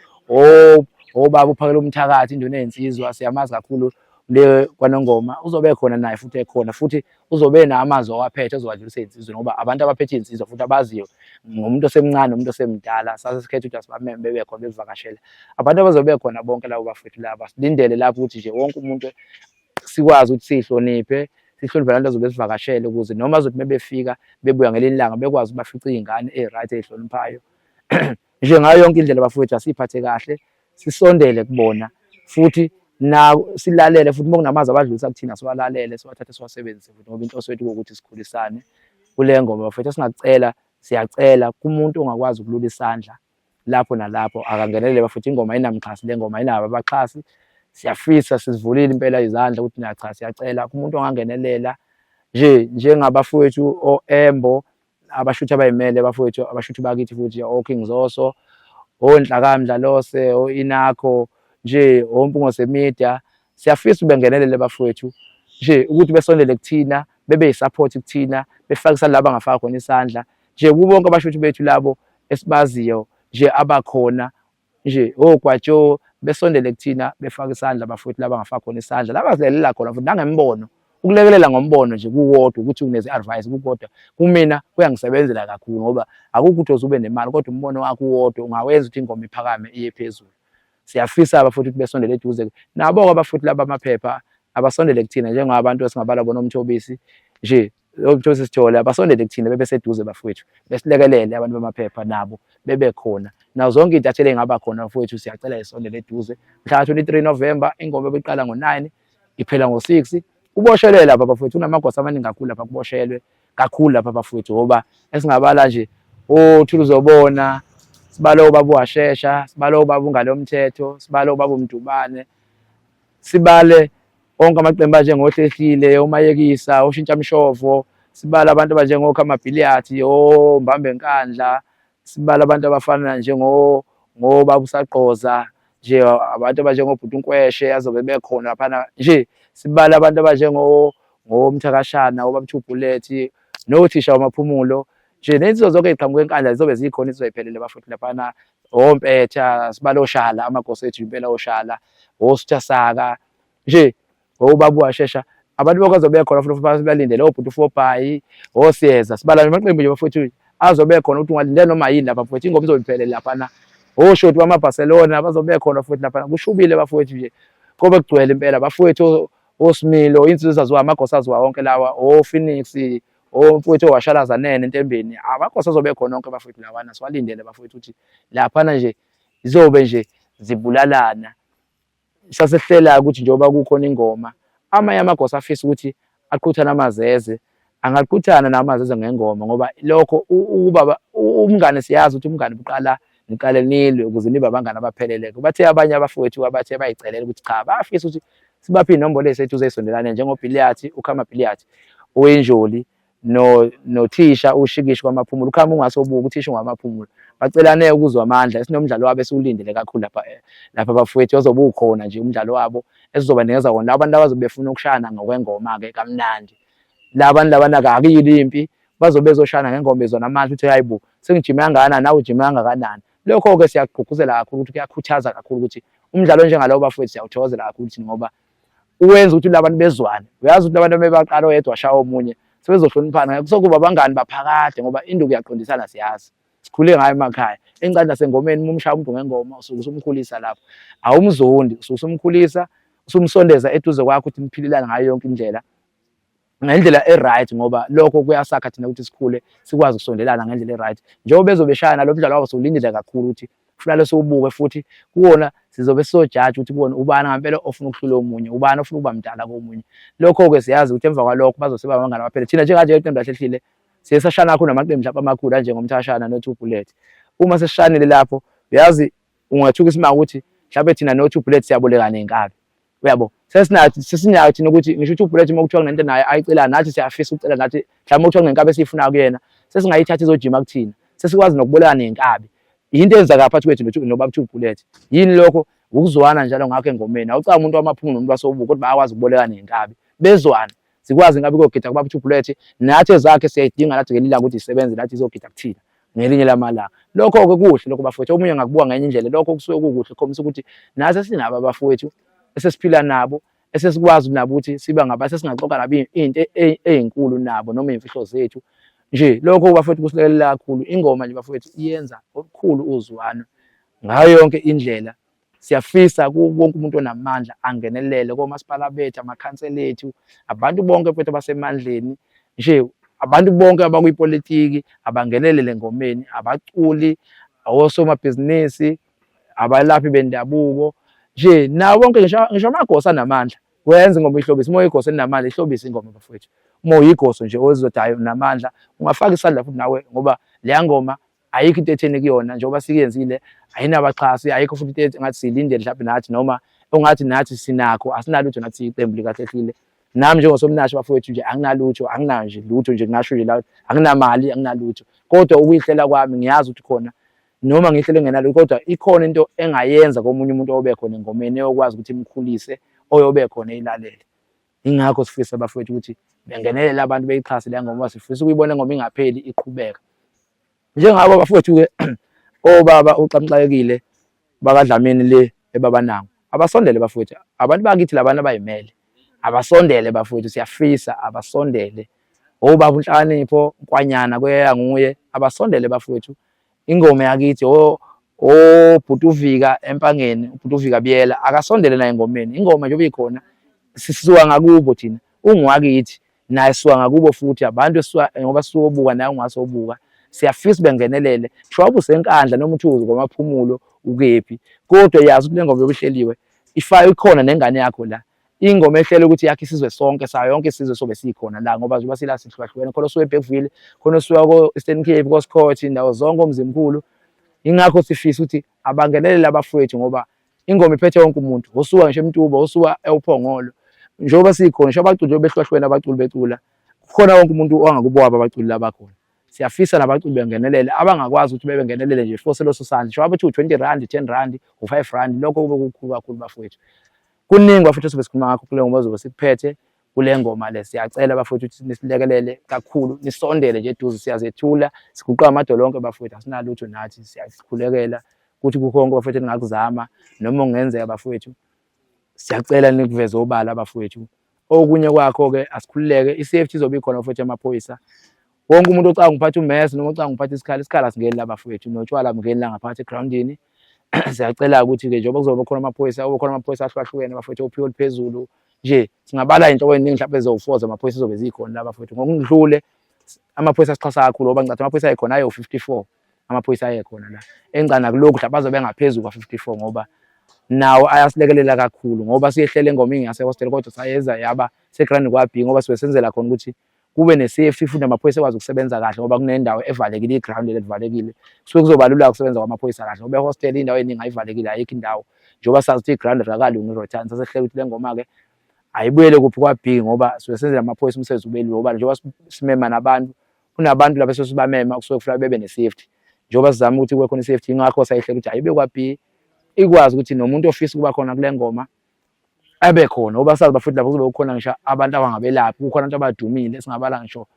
Obaba uPhakela uMthakathi induna ezinsizwa siyamazi kakhulu le kwaNongoma uzobe khona naye futhi ekhona futhi uzobe namazwi owaphethe ozowadlulisa insizwe ngoba abantu abaphethe insizwa futhi abaziyo ngomuntu osemncane nomuntu osemdala sasesikhetha ukuthi asibameme bebe khona bevakashela abantu abazobe khona bonke labo bafowethu laba. Silindele lapho ukuthi nje wonke umuntu sikwazi ukuthi sihloniphe abantu azobe sivakashele ukuze noma azothi mebefika bebuya ngelinye ilanga bekwazi bafice izingane eziright ezihloniphayo. Nje ngayo yonke indlela bafowethu asiphathe kahle sisondele kubona futhi na silalele futhi mokunamazwi abadlulisa kuthina siwalalele siwathathe siwasebenzise futhi ngoba inhloso yethu ukuthi sikhulisane kule ngoma bafowethu. Singacela siyacela kumuntu ongakwazi ukulula isandla lapho nalapho akangenelele bafowethu. Ingoma ayinamxhasi le ngoma ayinabo abaxhasi. Siyafisa sizivulile impela izandla ukuthi cha siyacela kumuntu ongangenelela nje njengabafowethu oEmbo abashuthi abayimele bafowethu abashuthi bakithi futhi oKing Zoso oNhlakamdlalose oInakho nje oMpungose Media. Siyafisa ubengenelele bafowethu nje ukuthi besondele kuthina bebe yisupport kuthina befake isandla abangafaka khona isandla nje kubonke abashuthi bethu labo esibaziyo nje abakhona nje oGwatsho besondele kuthina befaka isandla bafowethu laba angafaka khona isandla labazilelela khona futhi nangembono ukulekelela ngombono nje kuwodwa ukuthi uneze advice kukodwa kumina kuyangisebenzela kakhulu ngoba akukho ukuthi uzube nemali kodwa umbono wakho uwodwa ungawenza ukuthi ingoma iphakame iye phezulu. Siyafisa abafowethu ukuthi besondele eduze nabo abafowethu laba amaphepha abasondele kuthina njengabantu esingabala bona uMthobisi nje uMthobisi Sithole abasondele kuthina bebe seduze bafowethu besilekelele abantu bamaphepha nabo bebe khona nazo zonke intatheli engaba khona bafowethu siyacela isondele eduze. Mhla 23 November ingoma beqala ngo9 iphela ngo6 kuboshelwe lapha bafowethu. Unamagosa amaningi kakhulu lapha kuboshelwe kakhulu lapha bafowethu ngoba esingabala nje oThuluzobona sibala ubaba uHashesha sibala ubaba ungale umthetho sibala ubaba uMdubane sibale onke amaqembu njengoHlehlile oMayekisa oShintsha Mshovo sibala abantu abanjengoKhamabhiliyati oMbambe Nkandla sibala abantu abafana ngoba usaqoza nje abantu abanjengobhuti uNkweshe azobe bekhona laphana nje sibala abantu ngomthakashana obaba Thubhulethi nothisha wamaphumulo nje nezinto zonke eziqhamuka enkandla zizobe zikhona izizayiphelele bafowethu laphana oMpetha sibala oshala amagosi ethu impela oshala oSithasaka nje obaba uWashesha abantu bonke azobe bekhona futhi balindele obhuti uForbhayi oSiyeza sibala amaqembu nje bafowethu azobe khona ukuthi ungalindele noma yini lapha bafowethu ingoma izoliphelele laphana oshoti bamaBarcelona bazobe khona futhi laphana kushubile bafowethu nje kobe kugcwele impela bafowethu oSimilo insizwe zaziwa amagosi aziwa wonke lawa oPhoenix omfowethu owashalaza nene entembeni amagosi azobe khona wonke bafowethu lawana siwalindele bafowethu ukuthi laphana nje izobe nje zibulalana sasehlela ukuthi njengoba kukhona ingoma amanye amagosi afisa ukuthi aqhuthana amazeze angaqhuthana namazeze ngengoma ngoba lokho ubaba umngane siyazi ukuthi umngane niqale nilwe ukuze nibe abangane abapheleleke bathe abanye abafowethu abathe bayicelela ukuthi cha bafisa ukuthi sibaphe inombolo esethu zesondelane njengoBhiliyathi uKhama Bhiliyathi owenjoli nothisha ushikishi kwamaphumulo uKhama ungasobuka uthisha ngamaphumulo bacelane ukuzwa amandla esinomdlalo wabo esiwulindele kakhulu lapha bafowethu ozobe ukhona nje umdlalo wabo esizobanikeza wona abantu abazobe befuna ukushana ngokwengoma ke kamnandi labantu labana akuyile impi bazobe bezoshana ngengoma bezona amandla uthi hayibo sengijime kangakanani nawe ujime kangakanani lokho ke siyagqugquzela kakhulu ukuthi kuyakhuthaza kakhulu ukuthi umdlalo njengalowo bafowethu siyawuthokozela kakhulu ukuthi ngoba uwenza ukuthi labantu bezwane uyazi ukuthi abantu bebaqala oyedwa washaya omunye sebezohloniphana kusokuba abangani baphakade ngoba induku yaqondisana siyazi sikhule ngayo emakhaya encane nasengomeni umshaya umuntu ngengoma usuke usumkhulisa lapho awumzondi usuke usumkhulisa usumsondeza eduze kwakho ukuthi niphilelane ngayo yonke indlela ngendlela eright ngoba lokho kuyasakha thina ukuthi sikhule sikwazi ukusondelana ngendlela eright njengoba bezobeshana lo mdlalo wabo siwulindile kakhulu ukuthi kufanele siwubuke futhi kuwona sizobe sizojaji ukuthi kubona ubani ngempela ofuna ukuhlula omunye ubani ofuna ukuba mdala komunye lokho ke siyazi ukuthi emva kwalokho bazoseba abangane abaphele thina njenganje iqembu lahlehlile siyesashana kakhulu namaqembu mhlawumbe amakhulu njengomthashana noThubhulethi uma sesishanile lapho uyazi ungathuka isimanga ukuthi mhlawumbe thina noThubhulethi siyabolekana nenkabi uyabo sesinyayo thina ukuthi ngisho uThubhulethi uma kuthiwa kunento naye ayicela nathi siyafisa ucela nathi mhlawumbe kuthiwa ngenkabi esifuna kuyena sesingayithatha izojima kuthina sesikwazi nokubolekana nenkabi into enza phakathi kwethu nobaba Thubhulethi yini lokho ukuzwana njalo ngakho engomeni awucanga umuntu wamaphumulo nomuntu wasobuko kodwa bayakwazi ukubolekana nenkabi bezwana sikwazi inkabi kokugida kubaba Thubhulethi nathi ezakhe siyayidinga nathi ngelinye ilanga ukuthi isebenze nathi izogida kuthina ngelinye lamalanga lokho ke kuhle lokho bafowethu omunye ngakubuka ngenye indlela lokho kusuke kukuhle khombisa ukuthi nathi sinabo abafowethu esesiphila nabo esesikwazi nabo ukuthi siba ngabase singaxoxa nabo into ezinkulu nabo noma imfihlo zethu nje lokho bafowethu kusilekelela kakhulu ingoma nje bafowethu iyenza okukhulu uzwano ngayo yonke indlela siyafisa wonke umuntu onamandla angenelele komasipala bethu amakhansela ethu abantu bonke bethu abasemandleni nje abantu bonke abakuyipolitiki abangenelele ngomeni abaculi osomabhizinisi abalaphi bendabuko nje nawo bonke ngisho amagosa namandla wenza ingoma ihlobisa uma uyigosa enamandla ihlobisa ingoma bafowethu uma uyigoso nje ozizodayo namandla ungafaka isandla futhi nawe ngoba leya ngoma ayikho into etheni kuyona njengoba sikenzile ayinabaxhasi ayikho futhi into engathi silindele mhlawumbe nathi noma ongathi nathi sinakho asinalutho nathi iqembu likahlehlile nami njengosomnashi bafowethu nje anginalutho anginayo nje lutho nje ngingasho nje la anginamali anginalutho kodwa ukuyihlela kwami ngiyazi ukuthi khona noma ngihlele ngenalo kodwa ikhona into engayenza komunye umuntu obe khona engomeni eyokwazi ukuthi imkhulise oyobe khona ilalele ingakho sifisa bafowethu ukuthi bengenelele abantu beyixhase le ngoma sifisa ukuyibona ingoma ingapheli iqhubeka njengabo bafowethu ke obaba uCamxakekile bakaDlamini le ebabanango abasondele bafowethu abantu bakithi labantu abayimele abasondele bafowethu siyafisa abasondele obaba uNhlakanipho Nkwanyana kweya nguye abasondele bafowethu ingoma yakithi obhuti uVika Empangeni ubhuti uVika Biyela akasondele naye engomeni ingoma nje obikhona sisuka ngakubo thina ungwakithi naye suka ngakubo futhi abantu esuka ngoba siyobuka naye ungasobuka siyafisa bengenelele shoba usenkandla noma uthuzo kwamaphumulo ukephi kodwa yazi ukuthi lengoma yobuhleliwe ifaya ikhona nengane yakho la ingoma ehlele ukuthi yakhe isizwe sonke sayo yonke isizwe sobe sikhona la ngoba njengoba sila sihlukahlukene khona osuke eBergville khona osuka ko Eastern Cape koScott indawo zonke omzimkhulu ingakho sifisa ukuthi abangenelele abafowethu ngoba ingoma iphethe wonke umuntu osuka ngisho eMtuba osuka eUphongolo njengoba sikhona ngisho abaculi behlukahlukene abaculi becula khona wonke umuntu ongakubo abaculi labakhona siyafisa nabaculi bengenelele abangakwazi ukuthi bebengenelele nje for seloso sandla ngisho abathi u20 rand 10 rand u5 rand lokho kube kukhulu kakhulu bafowethu. Kuningi bafowethu sobe sikhuluma ngakho kule ngoma zobe sikuphethe kule ngoma le. Siyacela bafowethu ukuthi nisilekelele kakhulu, nisondele nje eduze, siyazethula siguqa amadolo onke bafowethu, asinalutho nathi, siyakhulekela ukuthi kukhonke bafowethu ningakuzama noma ungenzeka bafowethu, siyacela nikuveze obala bafowethu. Okunye kwakho ke asikhululeke, i-safety izobe ikhona bafowethu amaphoyisa. Wonke umuntu ocanga ngiphatha umesi noma ocanga ngiphatha isikhala singeni la bafowethu, notshwala mngeni la ngaphakathi egroundini. Siyacela ukuthi ke njengoba kuzoba khona amaphoyisa, khona amaphoyisa ahlukahlukene bafowethu, ophiwe phezulu nje, singabala into eningi mhlawumbe ezo4 amaphoyisa izobe zikhona la bafowethu. Ngokudlule amaphoyisa asichasa kakhulu ngoba ngicathi amaphoyisa ayikhona ayo 54 amaphoyisa ayekhona la engcana kulokhu mhlawumbe azobe ngaphezulu kwa54 ngoba nawo ayasilekelela kakhulu ngoba siyehlele ingoma ingase hostel kodwa sayeza yaba segrand kwaB ngoba sibe senzela khona ukuthi kube ne-safety futhi amaphoyisa ekwazi ukusebenza kahle ngoba kunendawo evalekile, iground elivalekile, kusuke kuzobalula ukusebenza kwamaphoyisa kahle ngoba ehostel indawo eningi ayivalekile, ayikho indawo njengoba sazi ukuthi iground rakalungi iRotan. Sasehlela ukuthi le ngoma ke ayibuyele kuphi kwaB ngoba sibe senzela amaphoyisa umsebenzi ube lula ngoba njengoba simema nabantu, kunabantu lapha sesibamema kusuke kufanele bebe ne-safety njengoba sizama ukuthi kube khona i-safety. Ingakho sayihlela ukuthi ayibe kwaB ikwazi ukuthi nomuntu ofisa ukuba khona kule ngoma abe khona ngoba sazi bafuthi lapho kuzobe kukhona ngisho abantu abangabelaphi, kukhona abantu abadumile singabala ngisho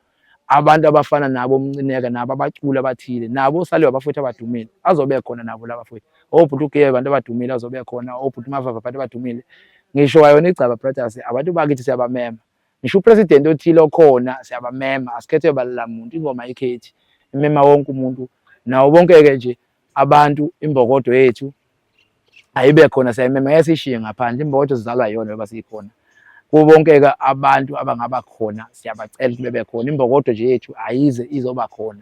abantu abafana nabo umncineke nabo abaculi abathile nabo saliwe abafuthi abadumile azobe khona nabo laba futhi. Obhuti uGebe abantu abadumile azobe khona, obhuti Mavava abantu abadumile, ngisho wayona iGcaba Brothers abantu bakithi siyabamema, ngisho upresident othile okhona siyabamema, asikhethe balala muntu, ingoma ayikhethi, imema wonke umuntu nawo bonke-ke nje abantu. Imbokodo yethu ayibe khona sayimema, yasishiye ngaphandle, imbokodo zizalwa yona ngoba sikhona. Kubo bonke-ke abantu abangaba khona siyabacela ukuthi bebe khona. Imbokodo nje yethu ayize izoba khona,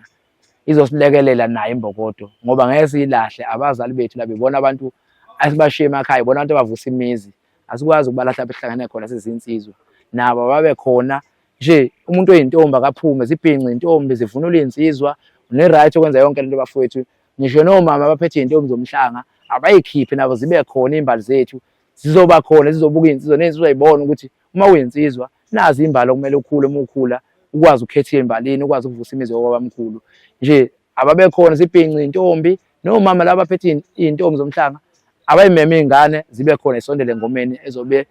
izosilekelela nayo imbokodo ngoba ngeke siyilahle abazali bethu laba, ibona abantu asibashiye emakhaya, ibona abantu abavusa imizi, asikwazi ukubalahla behlangane khona sizinsizwa, nabo babe khona nje. Umuntu oyintombi akaphume, zibhinqe intombi, zivunule insizwa, une-right ukwenza yonke lento bafowethu. Ngisho nomama abaphethe intombi zomhlanga abayikhiphe nabo zibe khona imbali zethu, zizoba khona, zizobuka insizwa nensizwa ayibona ukuthi uma uyinsizwa nazi imbali okumele ukhule, uma ukhula ukwazi ukukhetha imbalini, ukwazi ukuvusa imizi wabamkhulu nje. Ababe khona zibhinqe intombi, nomama laba abaphethe intombi zomhlanga abayimeme ingane zibe khona, isondele engomeni ezobe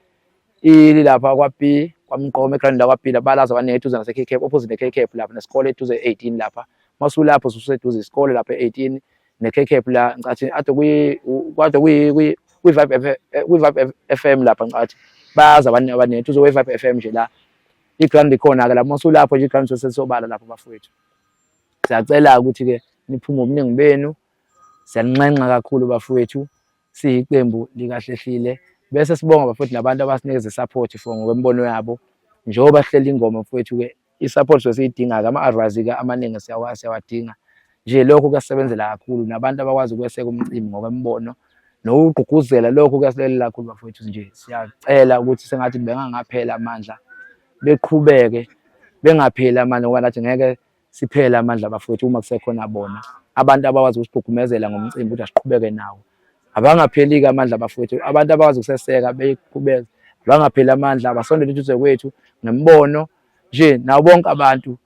ilapha kwaB kwaMgqoma egrand la kwaB labalaza abaneduze nase KK opposite ne-KK lapha nesikole eduze 18 lapha. Masulapho suseduze isikole lapha 18 ne-KK la ngicathi ade kwi-Vibe FM lapha ngicathi bayazi abaneduze kwi-Vibe FM nje la igrand ikhona ke lapho. Masulapho nje igrand sesobala lapho bafowethu. Siyacela ukuthi ke niphume obuningi benu, siyanxenxa kakhulu bafowethu, siyiqembu likaHlehlile bese sibonga bafowethu nabantu abasinikeza support for ngokwembono yabo njengoba sihlela ingoma bafowethu ke i-support sesiyidinga ke ama-advice ke amaningi siyawadinga nje. Lokho kuyasebenzela kakhulu nabantu abakwazi ukweseka umcimbi ngokwembono nokugqugquzela, lokho kuyasilekelela kakhulu bafowethu nje. Siyacela ukuthi sengathi bengangaphela amandla, beqhubeke bengapheli amandla ngoba nathi ngeke siphele amandla bafowethu uma kusekhona bona abantu abakwazi ukusiphukumezela ngomcimbi ukuthi asiqhubeke nawo. Abangapheli-ke amandla bafowethu, abantu abakwazi ukuseseka beyiqhubeka, abangapheli amandla, basondele eduze kwethu nembono nje nabo bonke abantu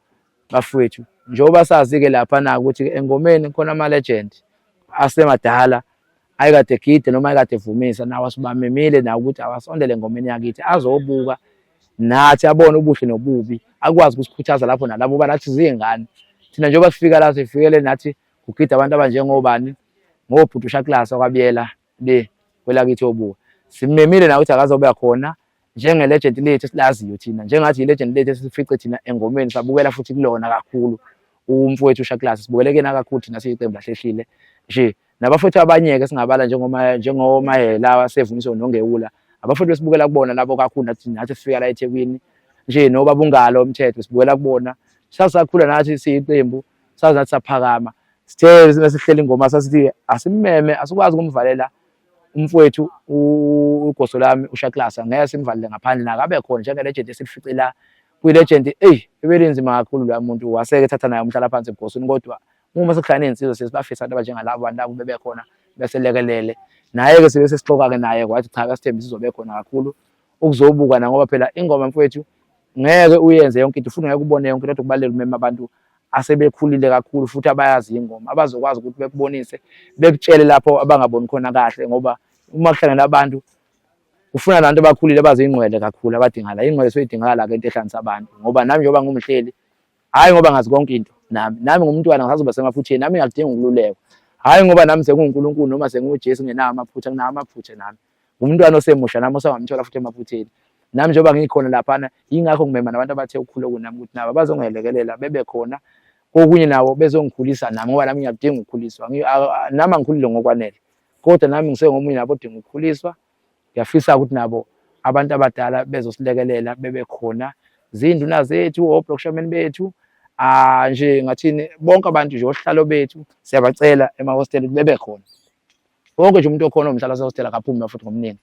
bafowethu. Njengoba sazi-ke lapha na ukuthi engomeni khona ama-legend asemadala ayekade egide noma ayekade evumisa, nawo asibamemile nawo ukuthi awasondele engomeni yakithi azobuka nathi abone ubuhle nobubi, akwazi ukusikhuthaza lapho nalabo uba nathi ziyingane. Thina njengoba sifika la sifikele nathi kugida abantu abanjengobani, ngobhuti uShaklasa kwaBiyela le kwelakithi yobuka, simemile nawe ukuthi akazobe khona njenge-legend lethu esilaziyo thina, njengathi i-legend lethu esifice thina engomeni, sabukela futhi kulona kakhulu umfowethu uShaklasa, sibukele kena kakhulu thina siyiqembu laHlehlile nje. Nabafowethu abanye-ke singabala njengoMahela Sevunyiswa noNgewula, abafowethu besibukela kubona labo kakhulu nathi sifika la eThekwini nje, noBaba uNgalo Mthetho sibukela kubona. Sasakhula nathi siyiqembu, sazi nathi saphakama, sithe sihlela ingoma sasithi asimeme, asikwazi ukumvalela umfowethu ugoso lami uShaklasa, ngeke simvalele ngaphandle, nakabe khona njenge-legend esilifice la kuyi-legend. Ebelenzima kakhulu la muntu, waseke thatha naye umhlala phansi ebhosini, kodwa uma sekuhlangane insizwa sesibafisa abantu abanjengalabo bantu bebe khona beselekelele naye-ke sibe sesixoka-ke naye kwathi cha kasithembisa izobe khona kakhulu ukuzobuka na ngoba phela ingoma mfowethu ngeke uyenze yonke into futhi ngeke ubone yonke into, kubalulekile umeme abantu asebekhulile kakhulu futhi abayazi ingoma abazokwazi ukuthi bekubonise bekutshele lapho abangaboni khona kahle, ngoba uma kuhlangana abantu ufuna nabantu abakhulile abazi ingcwele kakhulu abadingala ingcwele soyidingakala ke into ehlanganisa abantu, ngoba nami njengoba ngumhleli hayi ngoba ngazi konke into, nami ngumntwana ngisazoba semaphutheni, nami ngiyadinga ukululekwa, hayi ngoba nami senguNkulunkulu noma senguJesu ngenawo amaphutha, nginawo amaphutha nami ngumntwana osemusha nami osangamthola futhi emaphuteni. Nami njengoba ngikhona laphana yingakho ngimema nabantu abathe ukukhula kunami ukuthi nabo bazongihelekelela bebe khona kokunye nabo bezongikhulisa nami, ngoba nami ngiyadinga ukukhuliswa. Nami angikhulile ngokwanele kodwa nami ngisengomunye nabo odinga ukukhuliswa. Ngiyafisa ukuthi nabo abantu abadala bezosilekelela bebe khona, zinduna zethu, oblokshameni bethu, nje ngathini bonke abantu nje osihlalo bethu siyabacela emahosteli bebe khona. Wonke nje umuntu okhona omhlala sehostela akaphumi futhi ngomningi.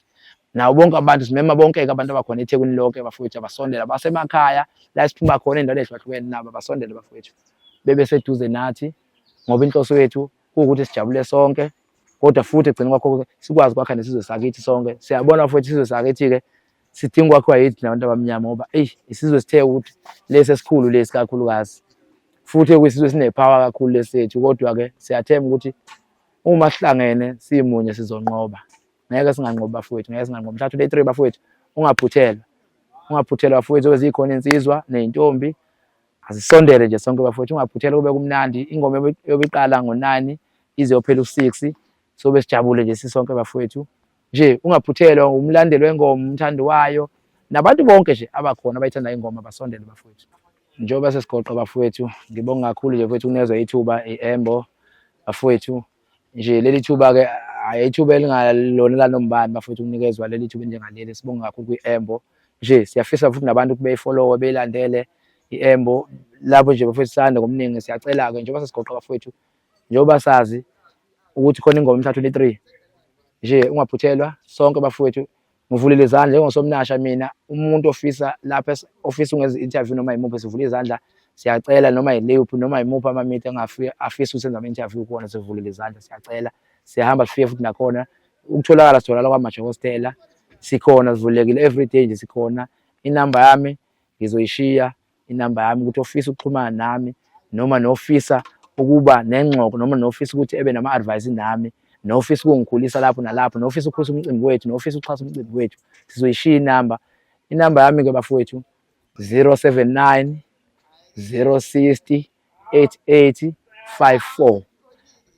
Nawo bonke abantu simema bonke-ke abantu abakhona eThekwini lonke bafowethu abasondela basemakhaya la esiphuma khona endaweni ehlukahlukene nabo basondele bafowethu bebe seduze nathi, ngoba inhloso yethu kuwukuthi sijabule sonke kodwa futhi egcina kwakho sikwazi kwakha nesizwe sakithi sonke. Siyabona futhi isizwe sakithi-ke sidinga ukwakhiwa yithi nabantu abamnyama, ngoba isizwe sithe ukuthi lesi esikhulu lesi kakhulukazi futhi kuyisizwe sinepower kakhulu lesethu, kodwa-ke siyathemba ukuthi uma sihlangene simunye sizonqoba. Ngeke singanqobi bafowethu, ngeke singanqobi. Mhlathu le 3 bafowethu ungaphuthelwa bafowethu, ezikhona insizwa ney'ntombi azisondele nje sonke bafowethu, ungaphuthelwa kube kumnandi. Ingoma yobiqala ngo-9 ize yophela u-6 sobe sijabule nje sisonke bafowethu. Nje ungaphuthelwa umlandeli wengoma, umthandi wayo, nabantu bonke nje abakhona abayithanda ingoma basondele bafowethu. Njengoba sesigoqa bafowethu, ngibonga kakhulu nje bafowethu kunezwe ithuba i-Embo bafowethu. Nje leli thuba-ke ithuba elingalona lanombani bafowethu ukunikezwa leli thuba njengaleli. Sibonga kakhulu kwi-Embo. Nje siyafisa futhi nabantu beyifollowe beyilandele i-Embo lapho nje bafowethu sanda ngomningi. Siyacela-ke njengoba sesigoqa bafowethu, njengoba sazi ukuthi khona ingoma Mhlathu le 3, nje ungaphuthelwa sonke bafowethu. Ngivulile izandla njengosomnasha mina, umuntu ofisa lapha ofisa ungenza i-interview noma yimuphi sivule izandla. Siyacela noma yiluphi noma yimuphi ama-meet afisa ukusenza ama-interview kuwona sivulile izandla. Siyacela siyahamba sifike futhi nakhona ukutholakala sitholakala kwamanje hostela sikhona, sivulekile everyday nje sikhona. Inamba yami ngizoyishiya, inamba yami ukuthi ofisa ukuxhumana nami noma nofisa ukuba nengxoxo noma nofisa ukuthi ebe nama-advice nami, nofisa ukungikhulisa lapho nalapho, nofisa ukukhulisa umcimbi wethu, nofisa ukuxhasa umcimbi wethu, sizoyishiya inamba. Inamba yami-ke bafowethu 079 060 8854.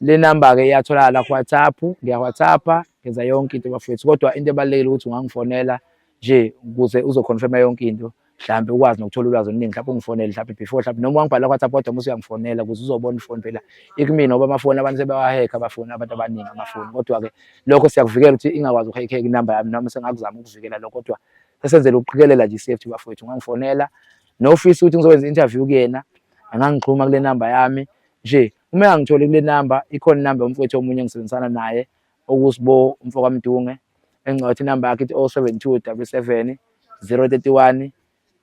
Le namba-ke iyatholakala ku-WhatsApp, ngiya-WhatsAppa ngenza yonke into bafowethu, kodwa into ebalulekile ukuthi ungangifonela nje ukuze uzoconfirma yonke into, mhlambe ukwazi nokuthola ulwazi oluningi. Mhlawumbe ungifonele mhlawumbe before, mhlawumbe noma ungibhalela ku-WhatsApp kodwa mase uyangifonela ukuze uzobona ifoni phela ikumina, ngoba amafoni abantu sebewahekha abafoni abantu abaningi amafoni. Kodwa-ke lokho siyakuvikela ukuthi ingakwazi ukuhekheka inamba yami, noma sengakuzama ukuvikela lokho, kodwa sesenzele ukuqikelela nje i-safety bafowethu. Ungangifonela nofisa ukuthi ngizokwenza i-interview kuyena, angangixhuma kule namba yami. Nje uma engangitholi kule namba, ikhona inamba yomfowethu omunye engisebenzisana naye okuSibo Mfokamdunge, engicabanga inamba yakhe ithi 072 77 031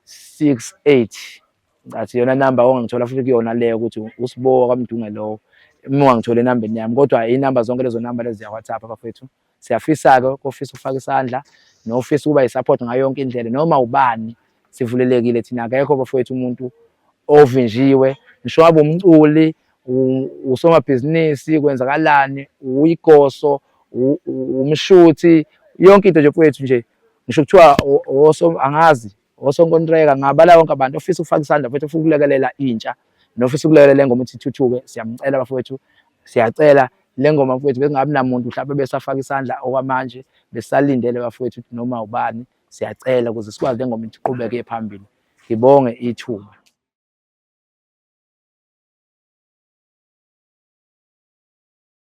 68. Ngathi yona namba ongangithola futhi kuyona leyo ukuthi uSibo kaMdunge lowo, uma ungangitholi enambeni yami. Kodwa inamba zonke lezo namba lezi ziya WhatsApp bafowethu. Siyafisa-ke ofisa ukufaka isandla nofisa ukuba yi-support ngayo yonke indlela noma ubani, sivulelekile thina. Akekho bafowethu umuntu ovinjiwe, ngisho ngabe umculi, usomabhizinisi, kwenzakalani, uyigoso, umshuthi, yonke into nje mfowethu. Nje ngisho kuthiwa angazi osonkontreka, ngabala wonke abantu ofisa ukufaka isandla mfowethu, ofisa ukulekelela intsha nofisa ukulekelela le ngoma ukuthi ithuthuke. Siyamcela bafowethu, siyacela le ngoma mfowethu, bekungabi namuntu mhlawumbe besafaka isandla okwamanje, besalindele bafowethu noma ubani. Siyacela ukuze sikwazi le ngoma iqhubeke phambili. Ngibonge ithuba.